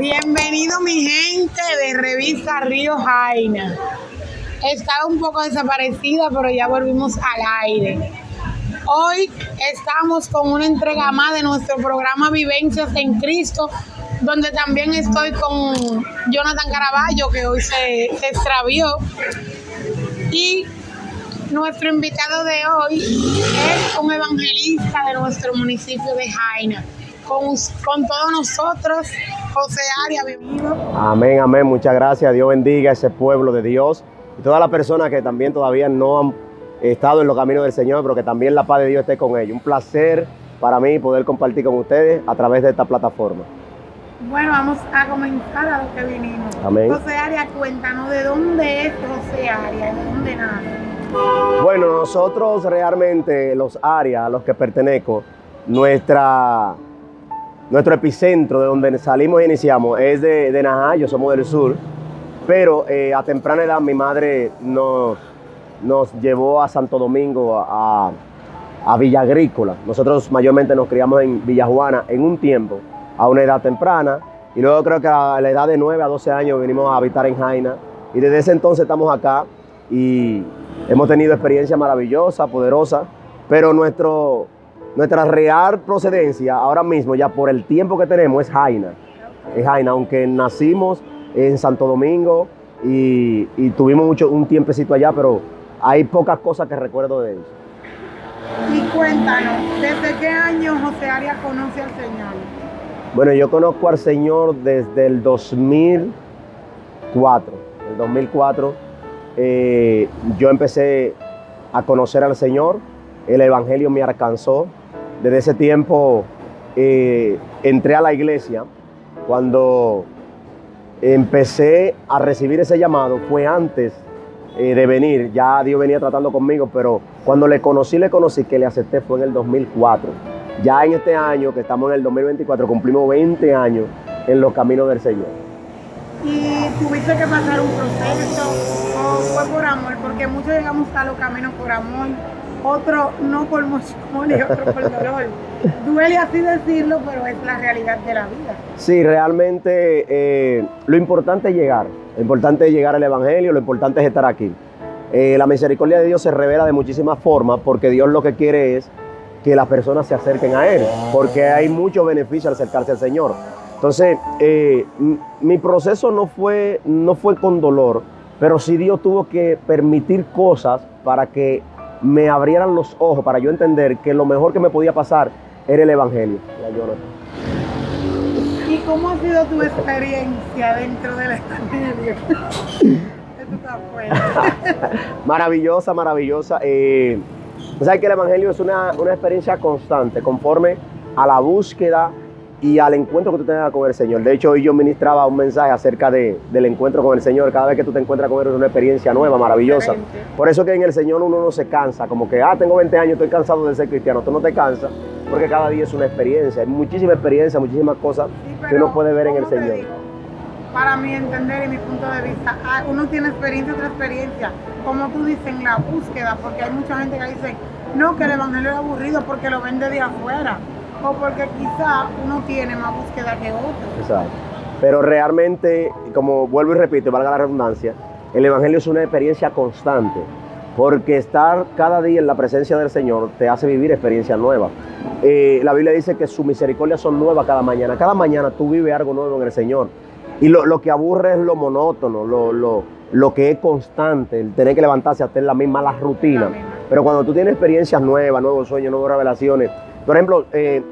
Bienvenido mi gente de Revista Río Jaina. Estaba un poco desaparecida, pero ya volvimos al aire. Hoy estamos con una entrega más de nuestro programa Vivencias en Cristo, donde también estoy con Jonathan Caraballo, que hoy se extravió. Y nuestro invitado de hoy es un evangelista de nuestro municipio de Jaina. Con todos nosotros, José Arias, bienvenido. Amén, amén. Muchas gracias. Dios bendiga a ese pueblo de Dios y todas las personas que también todavía no han estado en los caminos del Señor, pero que también la paz de Dios esté con ellos. Un placer para mí poder compartir con ustedes a través de esta plataforma. Bueno, vamos a comenzar a lo que vinimos. Amén. José Arias, cuéntanos de dónde es José Arias, de dónde nace. Bueno, nosotros realmente, los Arias a los que pertenezco, nuestro epicentro de donde salimos e iniciamos es de Najayo, somos del sur, pero a temprana edad mi madre nos llevó a Santo Domingo, a Villa Agrícola. Nosotros mayormente nos criamos en Villa Juana en un tiempo, a una edad temprana, y luego creo que a la edad de 9 a 12 años vinimos a habitar en Jaina, y desde ese entonces estamos acá y hemos tenido experiencias maravillosas, poderosas, pero nuestra real procedencia ahora mismo, ya por el tiempo que tenemos, es Jaina. Es Jaina, aunque nacimos en Santo Domingo y tuvimos un tiempecito allá, pero hay pocas cosas que recuerdo de eso. Y cuéntanos, ¿desde qué año José Arias conoce al Señor? Bueno, yo conozco al Señor desde el 2004. En el 2004 yo empecé a conocer al Señor, el Evangelio me alcanzó. Desde ese tiempo entré a la iglesia. Cuando empecé a recibir ese llamado fue antes de venir. Ya Dios venía tratando conmigo, pero cuando le conocí que le acepté fue en el 2004. Ya en este año, que estamos en el 2024, cumplimos 20 años en los caminos del Señor. ¿Y tuviste que pasar un proceso o fue por amor? Porque muchos llegamos a los caminos por amor, otro no por mucho amor y otro por dolor. Duele así decirlo, pero es la realidad de la vida. Sí, realmente lo importante es llegar. Lo importante es llegar al Evangelio, lo importante es estar aquí. La misericordia de Dios se revela de muchísimas formas porque Dios lo que quiere es que las personas se acerquen a Él, porque hay muchos beneficios al acercarse al Señor. Entonces, mi proceso no fue con dolor, pero sí Dios tuvo que permitir cosas para que me abrieran los ojos, para yo entender que lo mejor que me podía pasar era el Evangelio. ¿Y cómo ha sido tu experiencia dentro del Evangelio? Esto está fuerte. Maravillosa, maravillosa. O sea que el Evangelio es una experiencia constante, conforme a la búsqueda y al encuentro que tú tengas con el Señor. De hecho, hoy yo ministraba un mensaje acerca del encuentro con el Señor. Cada vez que tú te encuentras con Él es una experiencia nueva, maravillosa. Por eso que en el Señor uno no se cansa, como que, tengo 20 años, estoy cansado de ser cristiano. Tú no te cansas, porque cada día es una experiencia. Hay muchísima experiencia, muchísimas cosas que uno puede ver en el Señor. Para mi entender y mi punto de vista, uno tiene experiencia tras experiencia, como tú dices, en la búsqueda, porque hay mucha gente que dice, no, que el Evangelio es aburrido porque lo vende de afuera, o porque quizá uno tiene más búsqueda que otro. Exacto. Pero realmente, como vuelvo y repito, valga la redundancia, el Evangelio es una experiencia constante, porque estar cada día en la presencia del Señor te hace vivir experiencias nuevas. La Biblia dice que sus misericordias son nuevas cada mañana. Cada mañana tú vives algo nuevo en el Señor. Y lo que aburre es lo monótono, lo que es constante, el tener que levantarse a hacer la misma rutina. Pero cuando tú tienes experiencias nuevas, nuevos sueños, nuevas revelaciones. Por ejemplo,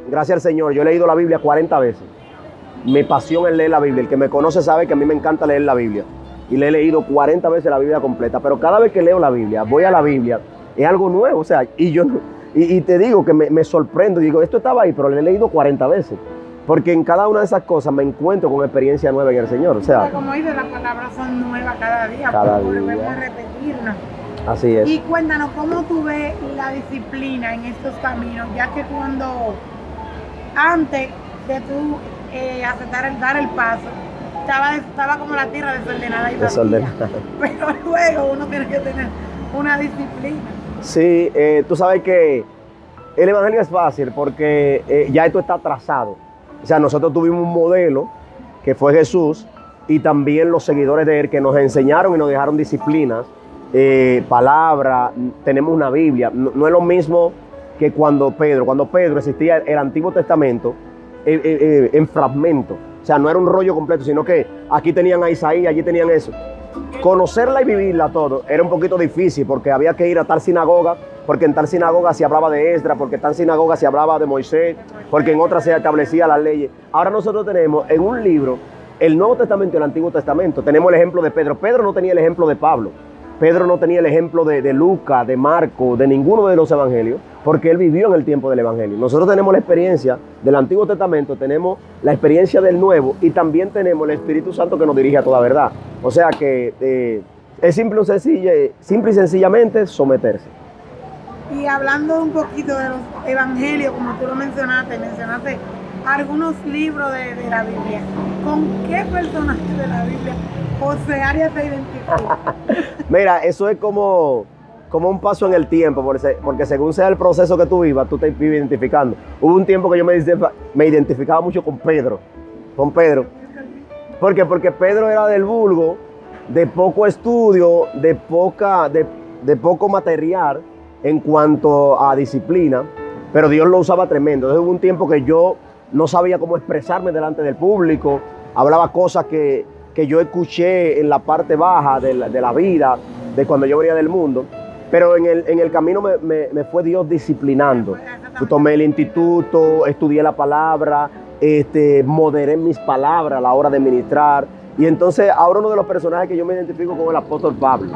gracias al Señor, yo he leído la Biblia 40 veces. Mi pasión es leer la Biblia. El que me conoce sabe que a mí me encanta leer la Biblia. Y le he leído 40 veces la Biblia completa. Pero cada vez que leo la Biblia, voy a la Biblia, es algo nuevo. O sea, y te digo que me sorprendo. Digo, esto estaba ahí, pero lo he leído 40 veces. Porque en cada una de esas cosas me encuentro con experiencia nueva en el Señor. O sea, como dice, las palabras son nuevas cada día. Volvemos a repetirnos. Así es. Y cuéntanos, ¿cómo tú ves la disciplina en estos caminos? Ya que antes de tú aceptar dar el paso, estaba como la tierra desordenada y vacía. Pero luego uno tiene que tener una disciplina. Sí, tú sabes que el Evangelio es fácil porque ya esto está trazado. O sea, nosotros tuvimos un modelo que fue Jesús, y también los seguidores de él que nos enseñaron y nos dejaron disciplinas, palabra, tenemos una Biblia. No es lo mismo que cuando Pedro existía el Antiguo Testamento en fragmentos. O sea, no era un rollo completo, sino que aquí tenían a Isaías, allí tenían eso. Conocerla y vivirla todo era un poquito difícil porque había que ir a tal sinagoga, porque en tal sinagoga se hablaba de Esdras, porque en tal sinagoga se hablaba de Moisés, porque en otra se establecían las leyes. Ahora nosotros tenemos en un libro el Nuevo Testamento y el Antiguo Testamento. Tenemos el ejemplo de Pedro. Pedro no tenía el ejemplo de Pablo. Pedro no tenía el ejemplo de Lucas, de Marco, de ninguno de los evangelios, porque él vivió en el tiempo del evangelio. Nosotros tenemos la experiencia del Antiguo Testamento, tenemos la experiencia del Nuevo y también tenemos el Espíritu Santo que nos dirige a toda verdad. O sea que es simple y sencillamente someterse. Y hablando un poquito de los evangelios, como tú lo mencionaste algunos libros de la Biblia. ¿Con qué personaje de la Biblia José Arias se identifica? Mira, eso es como un paso en el tiempo, porque según sea el proceso que tú vivas, tú te vives identificando. Hubo un tiempo que yo me identificaba mucho con Pedro. ¿Por qué? Porque Pedro era del vulgo, de poco estudio, de poco material en cuanto a disciplina, pero Dios lo usaba tremendo. Entonces hubo un tiempo que yo no sabía cómo expresarme delante del público, hablaba cosas que yo escuché en la parte baja de la vida, de cuando yo venía del mundo, pero en el camino me fue Dios disciplinando. Yo tomé el instituto, estudié la palabra, moderé mis palabras a la hora de ministrar, y entonces ahora uno de los personajes que yo me identifico con el apóstol Pablo.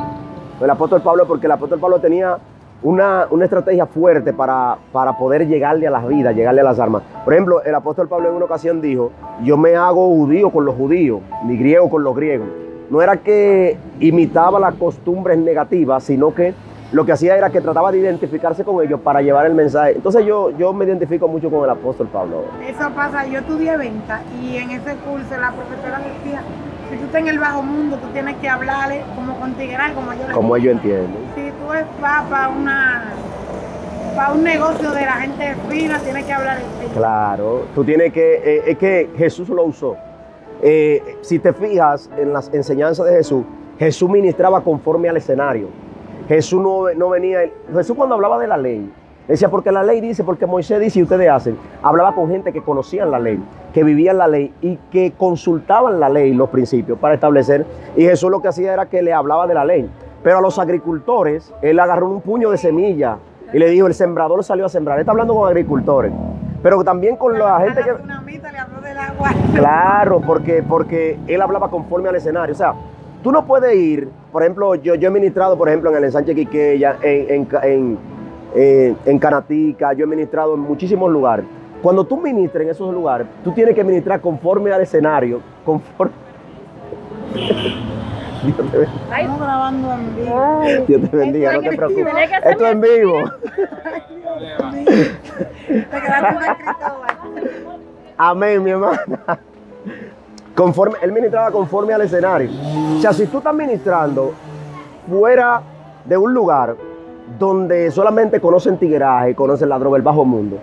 El apóstol Pablo, porque el apóstol Pablo tenía una estrategia fuerte para poder llegarle a las vidas, llegarle a las almas. Por ejemplo, el apóstol Pablo en una ocasión dijo: yo me hago judío con los judíos, ni griego con los griegos. No era que imitaba las costumbres negativas, sino que lo que hacía era que trataba de identificarse con ellos para llevar el mensaje. Entonces yo me identifico mucho con el apóstol Pablo. Eso pasa, yo estudié venta y en ese curso la profesora decía: si tú estás en el bajo mundo, tú tienes que hablarle como con tigueral, como ellos entienden. Si tú vas para un negocio de la gente fina, tienes que hablar así. Claro, tú tienes que, es que Jesús lo usó. Si te fijas en las enseñanzas de Jesús, Jesús ministraba conforme al escenario. Jesús no venía, Jesús cuando hablaba de la ley, decía porque la ley dice, porque Moisés dice y ustedes hacen. Hablaba con gente que conocían la ley, que vivían la ley y que consultaban la ley, los principios para establecer. Y Jesús lo que hacía era que le hablaba de la ley. Pero a los agricultores, él agarró un puño de semilla y le dijo: el sembrador salió a sembrar. Él está hablando con agricultores, pero también con la gente que... Le habló del agua. Claro, porque él hablaba conforme al escenario. O sea, tú no puedes ir, por ejemplo, yo he ministrado, por ejemplo, en el ensanche Quiqueya, en Canatica, yo he ministrado en muchísimos lugares. Cuando tú ministras en esos lugares, tú tienes que ministrar conforme al escenario, conforme... Dios te bendiga. Estamos grabando en vivo. Dios te bendiga, no te preocupes. Esto es en vivo. Te quedaste una Cristóbal. Amén, mi hermana. Él ministraba conforme al escenario. O sea, si tú estás ministrando fuera de un lugar donde solamente conocen tigueraje, conocen la droga, el bajo mundo,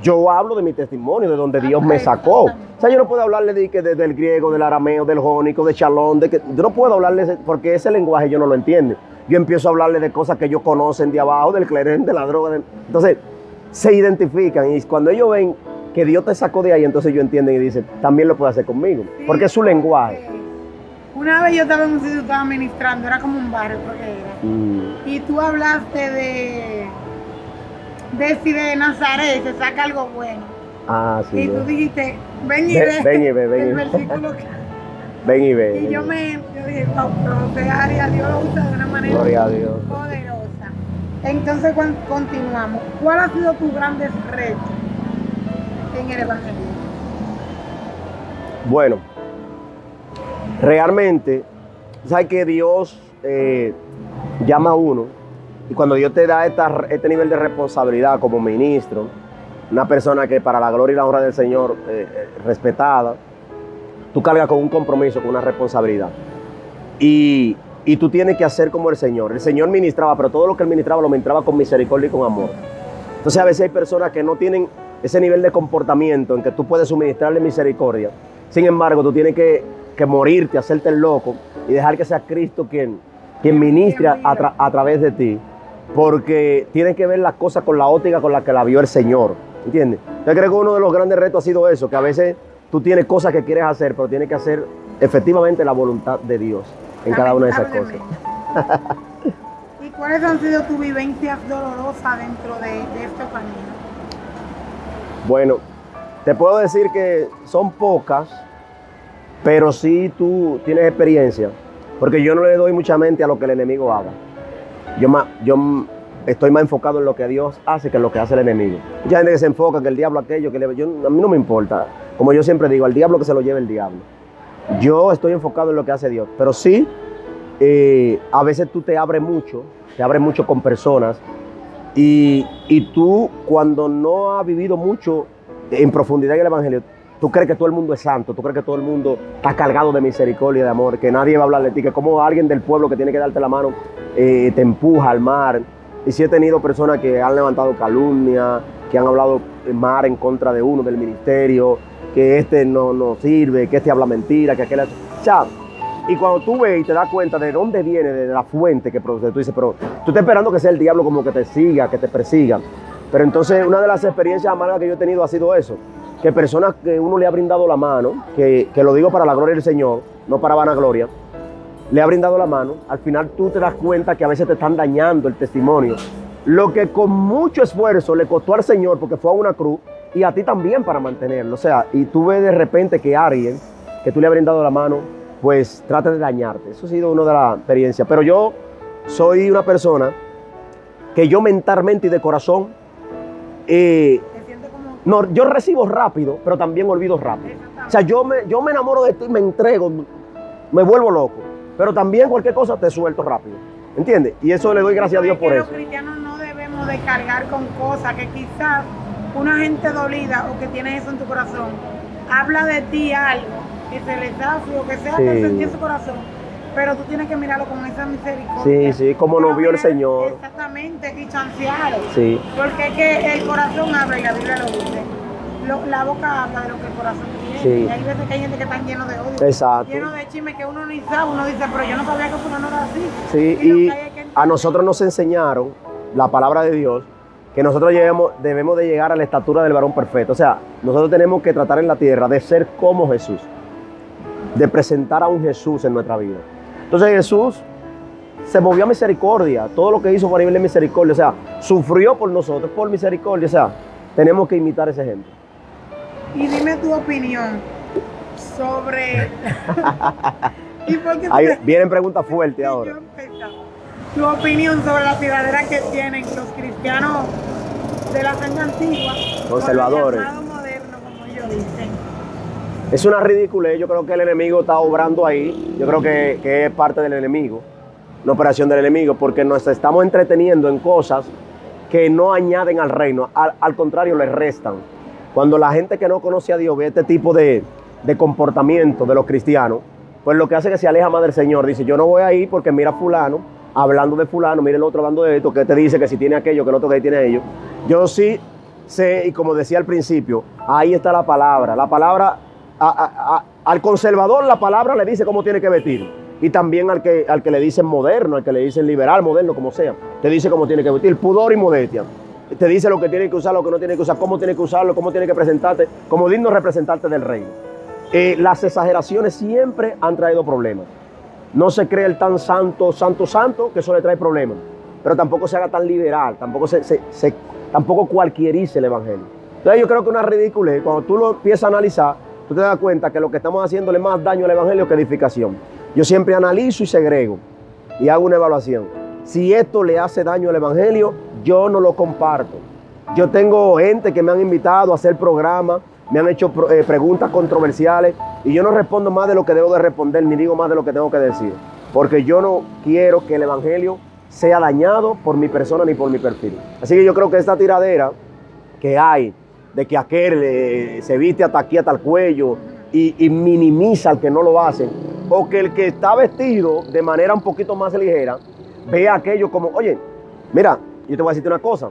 yo hablo de mi testimonio, de donde Dios me sacó. O sea, yo no puedo hablarle del griego, del arameo, del jónico, de chalón, yo no puedo hablarle porque ese lenguaje yo no lo entiendo. Yo empiezo a hablarle de cosas que ellos conocen de abajo, del clerén, de la droga. Entonces, se identifican y cuando ellos ven que Dios te sacó de ahí, entonces ellos entienden y dicen: también lo puede hacer conmigo, porque es su lenguaje. Una vez yo estaba en un sitio, estaba ministrando, era como un barrio, porque era. Y tú hablaste de si de Nazaret se saca algo bueno. Ah, sí. Y tú dijiste: ven y ve. Ven y ve, el versículo que... Ven y ve. Y yo dije: José Arias, Dios lo usa de una manera Gloria a Dios. poderosa. Entonces, continuamos. ¿Cuál ha sido tu grandes retos en el evangelio? Bueno, realmente, sabes que Dios llama a uno, y cuando Dios te da este nivel de responsabilidad como ministro, una persona que para la gloria y la honra del Señor respetada, tú cargas con un compromiso, con una responsabilidad. Y tú tienes que hacer como el Señor. El Señor ministraba, pero todo lo que Él ministraba lo ministraba con misericordia y con amor. Entonces a veces hay personas que no tienen ese nivel de comportamiento en que tú puedes suministrarle misericordia. Sin embargo, tú tienes que morirte, hacerte el loco y dejar que sea Cristo quien ministre a través de ti. Porque tienes que ver las cosas con la óptica con la que la vio el Señor. ¿Entiendes? Yo creo que uno de los grandes retos ha sido eso, que a veces tú tienes cosas que quieres hacer, pero tienes que hacer efectivamente la voluntad de Dios en cada una de esas cosas. ¿Y cuáles han sido tus vivencias dolorosas dentro de este camino? Bueno, te puedo decir que son pocas, pero sí tú tienes experiencia, porque yo no le doy mucha mente a lo que el enemigo haga. Yo estoy más enfocado en lo que Dios hace que en lo que hace el enemigo. Mucha gente que se enfoca que el diablo aquello, a mí no me importa. Como yo siempre digo, al diablo que se lo lleve el diablo. Yo estoy enfocado en lo que hace Dios, pero sí, a veces tú te abres mucho con personas y tú cuando no has vivido mucho en profundidad en el Evangelio, tú crees que todo el mundo es santo, tú crees que todo el mundo está cargado de misericordia y de amor, que nadie va a hablar de ti, que como alguien del pueblo que tiene que darte la mano te empuja al mar. Y sí he tenido personas que han levantado calumnia, que han hablado mal en contra de uno del ministerio, que este no sirve, que este habla mentira, que aquel... Y cuando tú ves y te das cuenta de dónde viene, de la fuente que produce, tú dices, pero tú estás esperando que sea el diablo como que te siga, que te persiga. Pero entonces una de las experiencias amargas que yo he tenido ha sido eso, que personas que uno le ha brindado la mano, que lo digo para la gloria del Señor, no para vanagloria, le ha brindado la mano, al final tú te das cuenta que a veces te están dañando el testimonio. Lo que con mucho esfuerzo le costó al Señor porque fue a una cruz y a ti también para mantenerlo. O sea, y tú ves de repente que alguien que tú le has brindado la mano, pues trata de dañarte. Eso ha sido una de las experiencias. Pero yo soy una persona que yo mentalmente y de corazón, no, yo recibo rápido, pero también olvido rápido. O sea, yo me enamoro de ti, me entrego, me vuelvo loco. Pero también cualquier cosa te suelto rápido. ¿Entiendes? Y eso le doy gracias a Dios por eso. Los cristianos no debemos de cargar con cosas que quizás una gente dolida o que tiene eso en tu corazón habla de ti algo que se les da o que sea que sentí en su corazón, pero tú tienes que mirarlo con esa misericordia. Sí, como nos vio el Señor. Exactamente, y chancearlo. Sí. Porque es que el corazón habla y la Biblia lo dice. La boca habla de lo que el corazón tiene. Sí. Y hay veces que hay gente que está lleno de odio. Exacto. Lleno de chisme que uno ni sabe. Uno dice, pero yo no sabía que fulano era así. Sí, y a nosotros nos enseñaron la palabra de Dios que nosotros debemos de llegar a la estatura del varón perfecto. O sea, nosotros tenemos que tratar en la tierra de ser como Jesús, de presentar a un Jesús en nuestra vida. Entonces Jesús se movió a misericordia, todo lo que hizo fue a nivel de misericordia, o sea, sufrió por nosotros, por misericordia, o sea, tenemos que imitar ese ejemplo. Y dime tu opinión sobre... Ahí vienen preguntas fuertes ahora. Tu opinión sobre la tiradera que tienen los cristianos de la sangre antigua, conservadores, con el llamado moderno, como ellos dicen. Es una ridiculez. Yo creo que el enemigo está obrando ahí. Yo creo que es parte del enemigo, una operación del enemigo, porque nos estamos entreteniendo en cosas que no añaden al reino, al contrario, le restan. Cuando la gente que no conoce a Dios ve este tipo de comportamiento de los cristianos, pues lo que hace es que se aleja más del Señor. Dice, yo no voy a ir porque mira fulano, hablando de fulano, mira el otro hablando de esto, que te dice que si tiene aquello, que el otro que tiene ello. Yo sí sé, y como decía al principio, ahí está la palabra. La palabra, al conservador la palabra le dice cómo tiene que vestir. Y también al que le dicen moderno, al que le dicen liberal, moderno, como sea, te dice cómo tiene que vestir, pudor y modestia. Te dice lo que tiene que usar, lo que no tiene que usar, cómo tiene que usarlo, cómo tiene que presentarte, como digno representante del reino. Las exageraciones siempre han traído problemas. No se cree el tan santo, que eso le trae problemas. Pero tampoco se haga tan liberal, tampoco cualquierice el evangelio. Entonces yo creo que una ridiculez, cuando tú lo empiezas a analizar, tú te das cuenta que lo que estamos haciéndole más daño al evangelio que edificación. Yo siempre analizo y segrego y hago una evaluación. Si esto le hace daño al evangelio, yo no lo comparto. Yo tengo gente que me han invitado a hacer programas, me han hecho preguntas controversiales y yo no respondo más de lo que debo de responder, ni digo más de lo que tengo que decir. Porque yo no quiero que el evangelio sea dañado por mi persona ni por mi perfil. Así que yo creo que esta tiradera que hay, de que aquel se viste hasta aquí, hasta el cuello, y minimiza al que no lo hace, o que el que está vestido de manera un poquito más ligera, ve aquello como, oye, mira, yo te voy a decirte una cosa,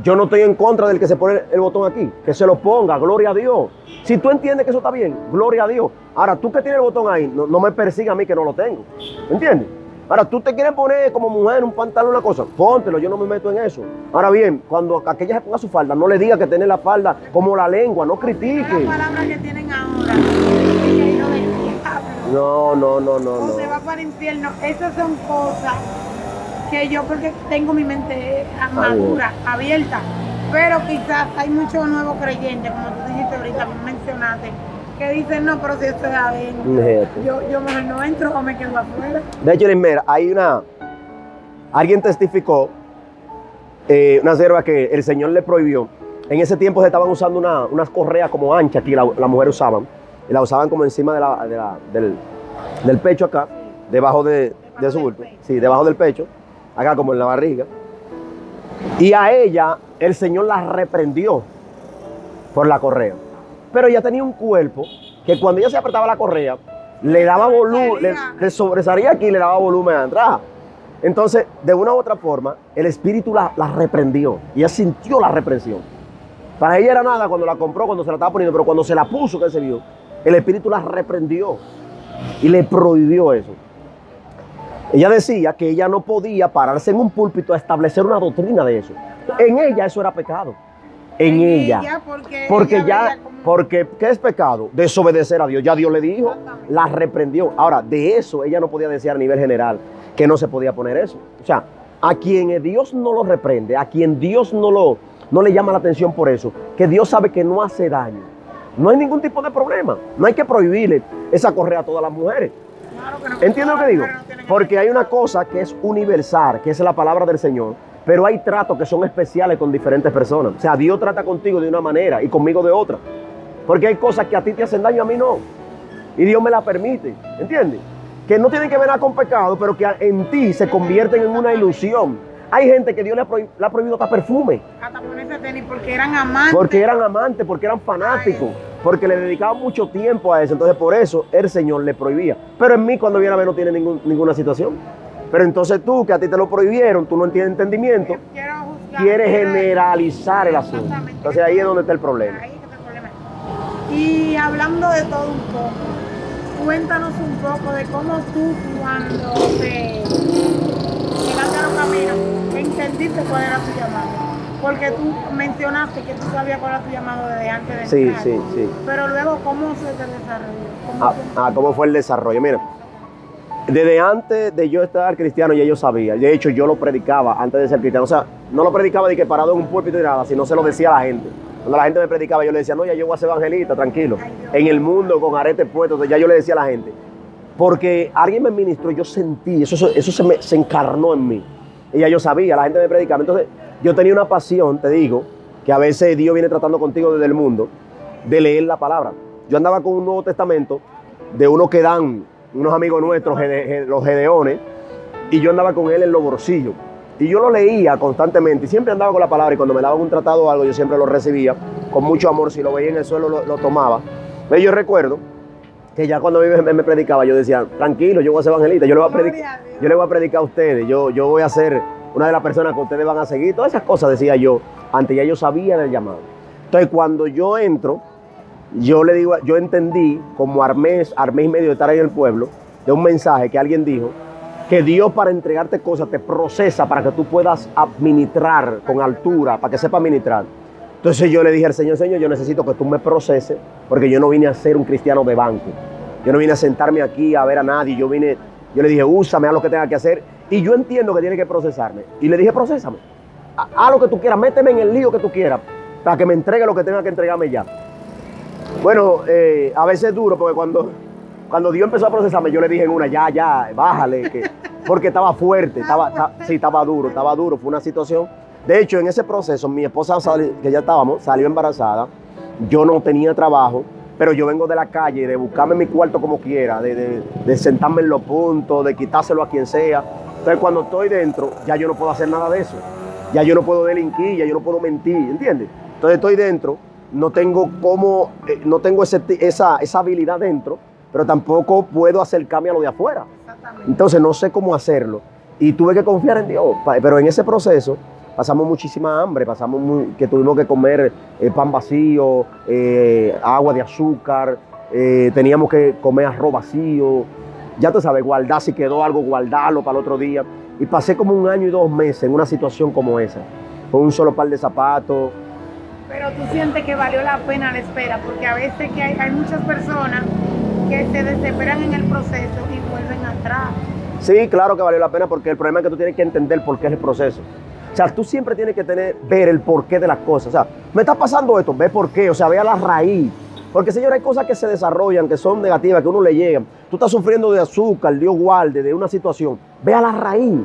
Yo no estoy en contra del que se pone el botón aquí, que se lo ponga, gloria a Dios. Si tú entiendes que eso está bien, gloria a Dios. Ahora, tú que tienes el botón ahí, no me persiga a mí que no lo tengo. ¿Me entiendes? Ahora, tú te quieres poner como mujer un pantalón, una cosa, póntelo, yo no me meto en eso. Ahora bien, cuando aquella se ponga su falda, no le diga que tiene la falda como la lengua, no critique. La palabra que tienen ahora, que no del diablo. No. O se va para el infierno. Esas son cosas que yo, porque tengo mi mente madura, abierta, pero quizás hay muchos nuevos creyentes, como tú dijiste ahorita, mencionaste, que dicen, no, pero si esto es adentro, yo mejor no entro o me quedo afuera. De hecho, Lismera, alguien testificó, una sierva que el Señor le prohibió. En ese tiempo se estaban usando unas correas como anchas que las mujeres usaban, y la usaban como encima del pecho acá, debajo de su bulto, sí, debajo del pecho, acá como en la barriga. Y a ella el Señor la reprendió por la correa. Pero ella tenía un cuerpo que cuando ella se apretaba la correa, le daba volumen, le sobresalía aquí y le daba volumen atrás. Entonces, de una u otra forma, el Espíritu la reprendió. Y ella sintió la reprensión. Para ella era nada cuando la compró, cuando se la estaba poniendo, pero cuando se la puso, que se vio, el Espíritu la reprendió y le prohibió eso. Ella decía que ella no podía pararse en un púlpito a establecer una doctrina de eso. En ella eso era pecado. En ella. Porque ¿qué es pecado? Desobedecer a Dios. Ya Dios le dijo, la reprendió. Ahora, de eso ella no podía decir a nivel general que no se podía poner eso. O sea, a quien Dios no lo reprende, a quien Dios no le llama la atención por eso, que Dios sabe que no hace daño, no hay ningún tipo de problema. No hay que prohibirle esa correa a todas las mujeres. ¿Entiendes lo que digo? Porque hay una cosa que es universal, que es la palabra del Señor, pero hay tratos que son especiales con diferentes personas. O sea, Dios trata contigo de una manera y conmigo de otra. Porque hay cosas que a ti te hacen daño, a mí no. Y Dios me la permite, ¿entiendes? Que no tienen que ver nada con pecado, pero que en ti se convierten en una ilusión. Hay gente que Dios le ha prohibido hasta perfume. Hasta ponerse tenis porque eran amantes. Porque eran fanáticos. Porque le dedicaban mucho tiempo a eso. Entonces por eso el Señor le prohibía. Pero en mí cuando viene a ver no tiene ninguna situación. Pero entonces tú, que a ti te lo prohibieron, tú no tienes entendimiento, quieres generalizar el asunto. Entonces ahí es donde está el problema. Ahí está el problema. Y hablando de todo un poco, cuéntanos un poco de cómo tú cuando te llegaste a los caminos, entendiste cuál era tu llamado. Porque tú mencionaste que tú sabías cuál era tu llamado desde antes de entrar. Sí. Pero luego, ¿cómo se te desarrolló? ¿Cómo fue el desarrollo? Mira, desde antes de yo estar cristiano ya yo sabía. De hecho, yo lo predicaba antes de ser cristiano. O sea, no lo predicaba de que parado en un púlpito y nada, sino se lo decía a la gente. Cuando la gente me predicaba, yo le decía, no, ya yo voy a ser evangelista, tranquilo. En el mundo, con aretes puestos, ya yo le decía a la gente. Porque alguien me ministró y yo sentí, eso se encarnó en mí. Y ya yo sabía, la gente me predicaba. Entonces, yo tenía una pasión, te digo, que a veces Dios viene tratando contigo desde el mundo, de leer la palabra. Yo andaba con un Nuevo Testamento de uno que dan unos amigos nuestros, los Gedeones, y yo andaba con él en los bolsillos. Y yo lo leía constantemente y siempre andaba con la palabra, y cuando me daban un tratado o algo yo siempre lo recibía con mucho amor. Si lo veía en el suelo lo tomaba. Pero yo recuerdo que ya cuando me predicaba yo decía, tranquilo, yo voy a ser evangelista, yo le voy a predicar a ustedes, yo voy a ser una de las personas que ustedes van a seguir. Todas esas cosas decía yo, antes ya yo sabía del llamado. Entonces cuando yo entro, yo entendí como armés y medio de estar ahí en el pueblo, de un mensaje que alguien dijo, que Dios para entregarte cosas te procesa para que tú puedas administrar con altura, para que sepas administrar. Entonces yo le dije al Señor, yo necesito que tú me proceses, porque yo no vine a ser un cristiano de banco. Yo no vine a sentarme aquí a ver a nadie. Yo le dije, úsame, haz lo que tenga que hacer. Y yo entiendo que tiene que procesarme. Y le dije, procésame. Haz lo que tú quieras, méteme en el lío que tú quieras, para que me entregue lo que tenga que entregarme ya. Bueno, a veces es duro, porque cuando Dios empezó a procesarme, yo le dije en una, ya, bájale, porque estaba fuerte, estaba duro, fue una situación. De hecho, en ese proceso, mi esposa, que ya estábamos, salió embarazada, yo no tenía trabajo, pero yo vengo de la calle, de buscarme mi cuarto como quiera, de sentarme en los puntos, de quitárselo a quien sea. Entonces, cuando estoy dentro, ya yo no puedo hacer nada de eso, ya yo no puedo delinquir, ya yo no puedo mentir, ¿entiendes? Entonces estoy dentro, no tengo esa habilidad dentro, pero tampoco puedo acercarme a lo de afuera. Entonces no sé cómo hacerlo. Y tuve que confiar en Dios. Pero en ese proceso, pasamos muchísima hambre, que tuvimos que comer pan vacío, agua de azúcar, teníamos que comer arroz vacío, ya tú sabes, guardar, si quedó algo, guardarlo para el otro día. Y pasé como 1 año y 2 meses en una situación como esa, con un solo par de zapatos. Pero tú sientes que valió la pena la espera, porque a veces que hay muchas personas que se desesperan en el proceso y vuelven atrás. Sí, claro que valió la pena, porque el problema es que tú tienes que entender por qué es el proceso. O sea, tú siempre tienes que ver el porqué de las cosas. O sea, me está pasando esto, ve por qué, o sea, ve a la raíz. Porque, señor, hay cosas que se desarrollan, que son negativas, que a uno le llegan. Tú estás sufriendo de azúcar, Dios guarde, de una situación. Ve a la raíz,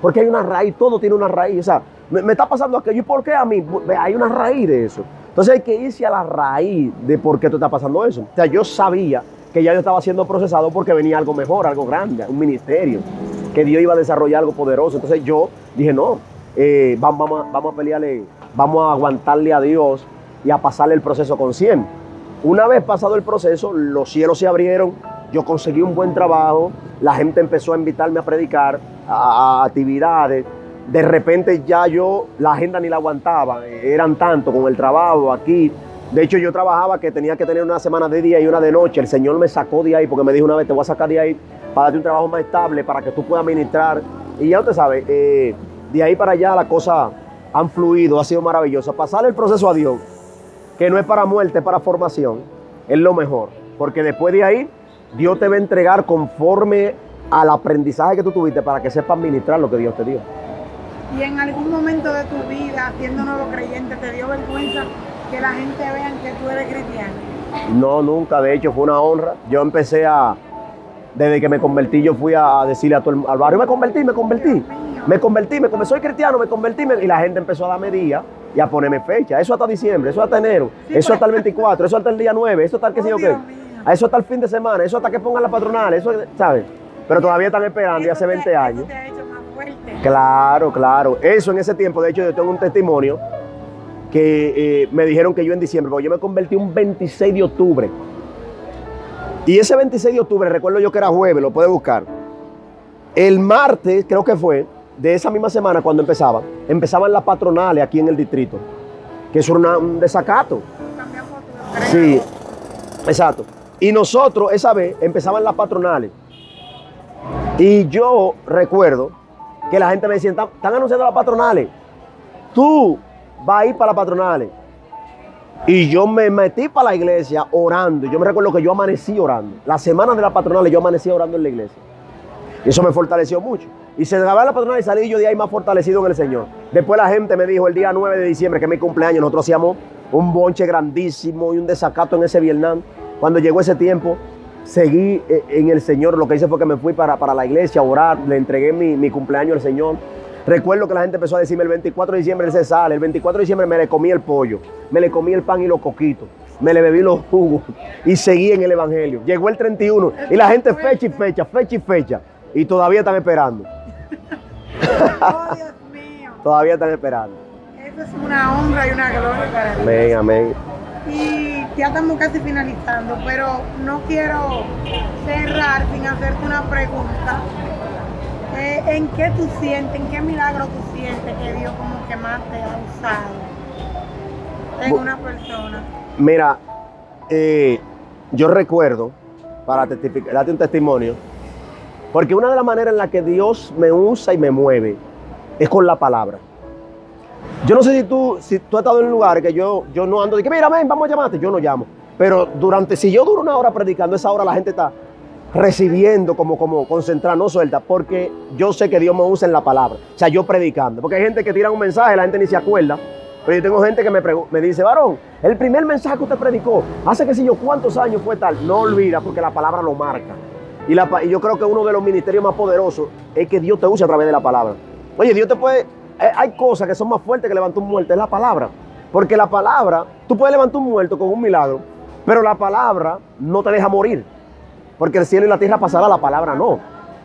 porque hay una raíz, todo tiene una raíz. O sea, me está pasando aquello, ¿y por qué a mí? Hay una raíz de eso. Entonces hay que irse a la raíz de por qué te está pasando eso. O sea, yo sabía que ya yo estaba siendo procesado porque venía algo mejor, algo grande, un ministerio, que Dios iba a desarrollar algo poderoso. Entonces yo dije, no, vamos a pelearle, vamos a aguantarle a Dios y a pasarle el proceso con 100. Una vez pasado el proceso, los cielos se abrieron, yo conseguí un buen trabajo, la gente empezó a invitarme a predicar, a actividades. De repente ya la agenda ni la aguantaba, eran tanto con el trabajo aquí. De hecho, yo trabajaba que tenía que tener una semana de día y una de noche. El Señor me sacó de ahí porque me dijo una vez, te voy a sacar de ahí para darte un trabajo más estable, para que tú puedas ministrar. Y ya usted sabe, de ahí para allá las cosas han fluido, ha sido maravilloso. Pasar el proceso a Dios, que no es para muerte, es para formación, es lo mejor. Porque después de ahí, Dios te va a entregar conforme al aprendizaje que tú tuviste para que sepas ministrar lo que Dios te dio. ¿Y en algún momento de tu vida, siendo nuevo creyente, te dio vergüenza que la gente vea que tú eres cristiano? No, nunca. De hecho, fue una honra. Yo empecé desde que me convertí, yo fui a decirle al barrio, me convertí. Soy cristiano, me convertí. Y la gente empezó a darme días y a ponerme fecha. Eso hasta diciembre, eso hasta enero, sí, eso hasta el 24, eso hasta el día 9, eso hasta el que sé yo qué. Eso hasta el fin de semana, eso hasta que pongan la patronal, eso, ¿sabes? Pero todavía están esperando y hace 20 años. Eso te ha hecho más fuerte. Claro. Eso en ese tiempo, de hecho, yo tengo un testimonio que me dijeron que yo en diciembre, porque yo me convertí un 26 de octubre. Y ese 26 de octubre, recuerdo yo que era jueves, lo puede buscar. El martes, creo que fue, de esa misma semana cuando empezaban las patronales aquí en el distrito, que eso era un desacato. Sí, exacto. Y nosotros, esa vez, empezaban las patronales. Y yo recuerdo que la gente me decía, están anunciando las patronales. Tú vas a ir para las patronales. Y yo me metí para la iglesia orando. Yo me recuerdo que yo amanecí orando. La semana de las patronales yo amanecí orando en la iglesia. Y eso me fortaleció mucho. Y se acababa la patronal y salí yo de ahí más fortalecido en el Señor. Después la gente me dijo el día 9 de diciembre, que es mi cumpleaños, nosotros hacíamos un bonche grandísimo y un desacato en ese Vietnam. Cuando llegó ese tiempo, seguí en el Señor. Lo que hice fue que me fui para la iglesia a orar, le entregué mi cumpleaños al Señor. Recuerdo que la gente empezó a decirme, el 24 de diciembre él se sale, el 24 de diciembre me le comí el pollo, me le comí el pan y los coquitos, me le bebí los jugos y seguí en el evangelio. Llegó el 31 y la gente fecha y fecha y todavía están esperando. Oh, Dios mío. Todavía están esperando. Eso es una honra y una gloria para Dios. Amén, amén. Y ya estamos casi finalizando, pero no quiero cerrar sin hacerte una pregunta. ¿En qué tú sientes, en qué milagro tú sientes que Dios como que más te ha usado en una persona? Mira, yo recuerdo, para darte un testimonio, porque una de las maneras en las que Dios me usa y me mueve es con la palabra. Yo no sé si tú has estado en lugares que yo no ando de que, mira, ven, vamos a llamarte. Yo no llamo. Pero si yo duro 1 hora predicando, esa hora la gente está recibiendo como concentrada, no suelta, porque yo sé que Dios me usa en la palabra. O sea, yo predicando. Porque hay gente que tira un mensaje, la gente ni se acuerda. Pero yo tengo gente que me dice, varón, el primer mensaje que usted predicó, hace que si yo cuántos años fue tal. No olvida, porque la palabra lo marca. Y yo creo que uno de los ministerios más poderosos es que Dios te use a través de la palabra. Oye, Dios te puede... Hay cosas que son más fuertes que levantar un muerto, es la palabra. Porque la palabra, tú puedes levantar un muerto con un milagro, pero la palabra no te deja morir. Porque el cielo y la tierra pasará, la palabra no. O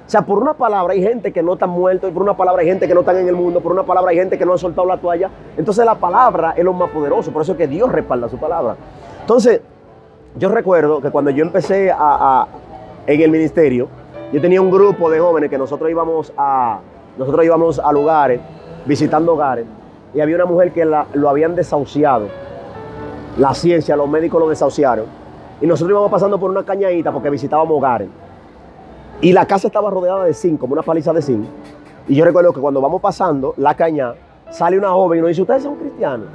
sea, por una palabra hay gente que no está muerto, y por una palabra hay gente que no está en el mundo, por una palabra hay gente que no ha soltado la toalla. Entonces la palabra es lo más poderoso, por eso es que Dios respalda su palabra. Entonces, yo recuerdo que cuando yo empecé en el ministerio, yo tenía un grupo de jóvenes que nosotros íbamos a lugares visitando hogares, y había una mujer que lo habían desahuciado. La ciencia, los médicos lo desahuciaron. Y nosotros íbamos pasando por una cañadita porque visitábamos hogares. Y la casa estaba rodeada de zinc, como una paliza de zinc. Y yo recuerdo que cuando vamos pasando la cañada, sale una joven y nos dice, ¿ustedes son cristianos?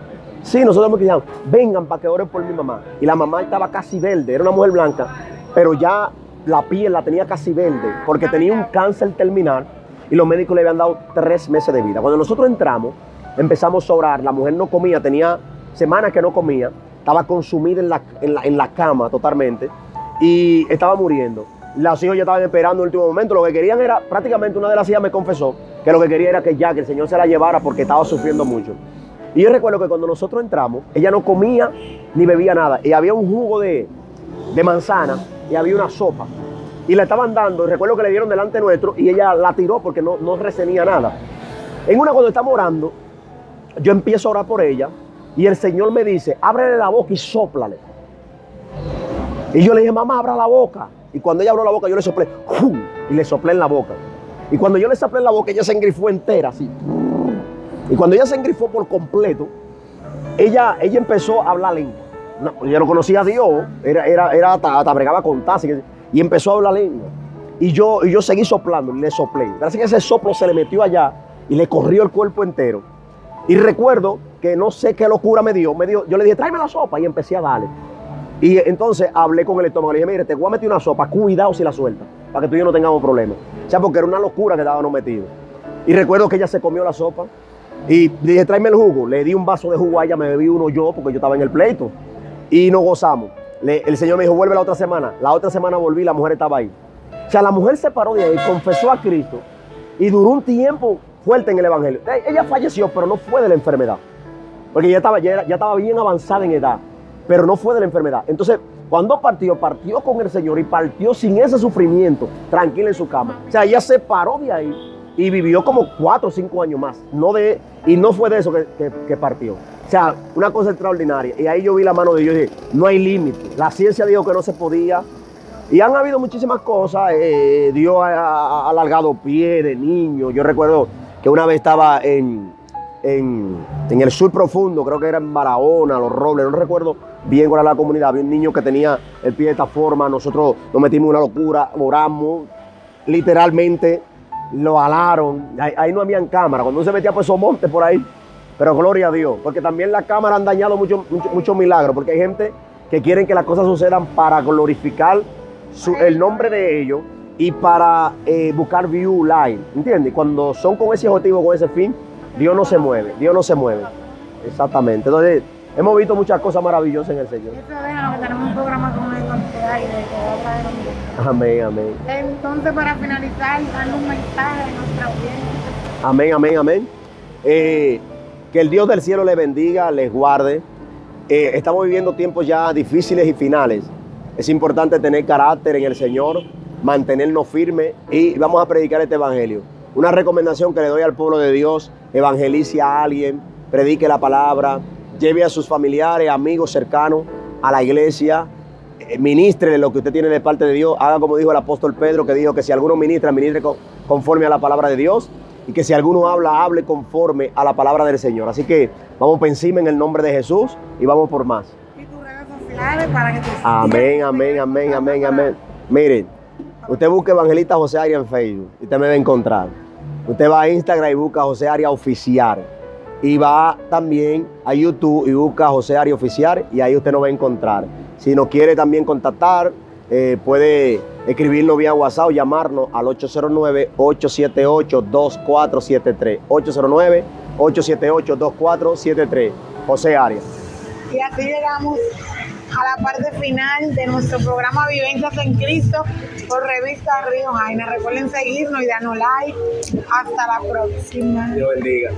Sí, nosotros somos cristianos. Vengan para que oren por mi mamá. Y la mamá estaba casi verde, era una mujer blanca, pero ya la piel la tenía casi verde porque tenía un cáncer terminal y los médicos le habían dado 3 meses de vida. Cuando nosotros entramos, empezamos a orar. La mujer no comía, tenía semanas que no comía, estaba consumida en la cama totalmente y estaba muriendo. Los hijos ya estaban esperando en el último momento. Lo que querían era, prácticamente una de las hijas me confesó que lo que quería era que el Señor se la llevara porque estaba sufriendo mucho. Y yo recuerdo que cuando nosotros entramos, ella no comía ni bebía nada. Y había un jugo de manzana y había una sopa. Y le estaban dando, y recuerdo que le dieron delante nuestro y ella la tiró porque no resenía nada. En una, cuando estamos orando, yo empiezo a orar por ella y el Señor me dice, ábrele la boca y sóplale. Y yo le dije, mamá, abra la boca. Y cuando ella abrió la boca, yo le soplé, ¡fum! Y le soplé en la boca. Y cuando yo le soplé en la boca, ella se engrifó entera, así. Y cuando ella se engrifó por completo, ella empezó a hablar lengua. No, ella no conocía a Dios, hasta bregaba con taza, y empezó a hablar lengua. Y yo seguí soplando, y le soplé. Gracias a que ese soplo se le metió allá y le corrió el cuerpo entero. Y recuerdo que no sé qué locura me dio, yo le dije, tráeme la sopa, y empecé a darle. Y entonces hablé con el estómago, le dije, mire, te voy a meter una sopa, cuidado si la suelta, para que tú y yo no tengamos problemas. O sea, porque era una locura que estábamos metidos. Y recuerdo que ella se comió la sopa, y dije, tráeme el jugo. Le di un vaso de jugo a ella, me bebí uno yo, porque yo estaba en el pleito. Y nos gozamos. El Señor me dijo, vuelve la otra semana. La otra semana volví, la mujer estaba ahí. O sea, la mujer se paró de ahí, confesó a Cristo, y duró un tiempo fuerte en el Evangelio. Ella falleció, pero no fue de la enfermedad. Porque ya estaba bien avanzada en edad, pero no fue de la enfermedad. Entonces, cuando partió con el Señor y partió sin ese sufrimiento, tranquila en su cama. O sea, ella se paró de ahí y vivió como 4 o 5 años más. Y no fue de eso que partió. O sea, una cosa extraordinaria. Y ahí yo vi la mano de Dios y dije, no hay límite. La ciencia dijo que no se podía. Y han habido muchísimas cosas. Dios ha alargado pies de niños. Yo recuerdo que una vez estaba en el sur profundo, creo que era en Barahona, Los Robles, no recuerdo bien cuál era la comunidad. Había un niño que tenía el pie de esta forma. Nosotros nos metimos en una locura, oramos, literalmente lo alaron. Ahí no habían cámara, cuando uno se metía por esos montes por ahí. Pero gloria a Dios, porque también las cámaras han dañado muchos milagros, porque hay gente que quieren que las cosas sucedan para glorificar el nombre de ellos y para buscar view live, ¿entiendes? Cuando son con ese objetivo, con ese fin, Dios no se mueve, Dios no se mueve. Exactamente. Entonces, hemos visto muchas cosas maravillosas en el Señor. Eso deja que tenemos un programa con el aire que va a traer un día. Amén, amén. Entonces, para finalizar, darle un mensaje a nuestra audiencia. Amén, amén, amén. Que el Dios del cielo les bendiga, les guarde. Estamos viviendo tiempos ya difíciles y finales. Es importante tener carácter en el Señor, mantenernos firmes y vamos a predicar este evangelio. Una recomendación que le doy al pueblo de Dios: evangelice a alguien, predique la palabra, lleve a sus familiares, amigos cercanos a la iglesia, ministre lo que usted tiene de parte de Dios. Haga como dijo el apóstol Pedro, que dijo que si alguno ministra, ministre conforme a la palabra de Dios, y que si alguno habla, hable conforme a la palabra del Señor. Así que vamos por encima en el nombre de Jesús y vamos por más. Y tus redes sociales para que te Amén, amén, amén, amén, amén. Miren, usted busca Evangelista José Arias en Facebook y usted me va a encontrar. Usted va a Instagram y busca José Arias Oficial. Y va también a YouTube y busca José Arias Oficial y ahí usted nos va a encontrar. Si nos quiere también contactar, puede escribirnos vía WhatsApp o llamarnos al 809-878-2473. 809-878-2473. José Arias. Y así llegamos a la parte final de nuestro programa Vivencias en Cristo por Revista Río Jaina. Recuerden seguirnos y darnos like. Hasta la próxima. Dios bendiga.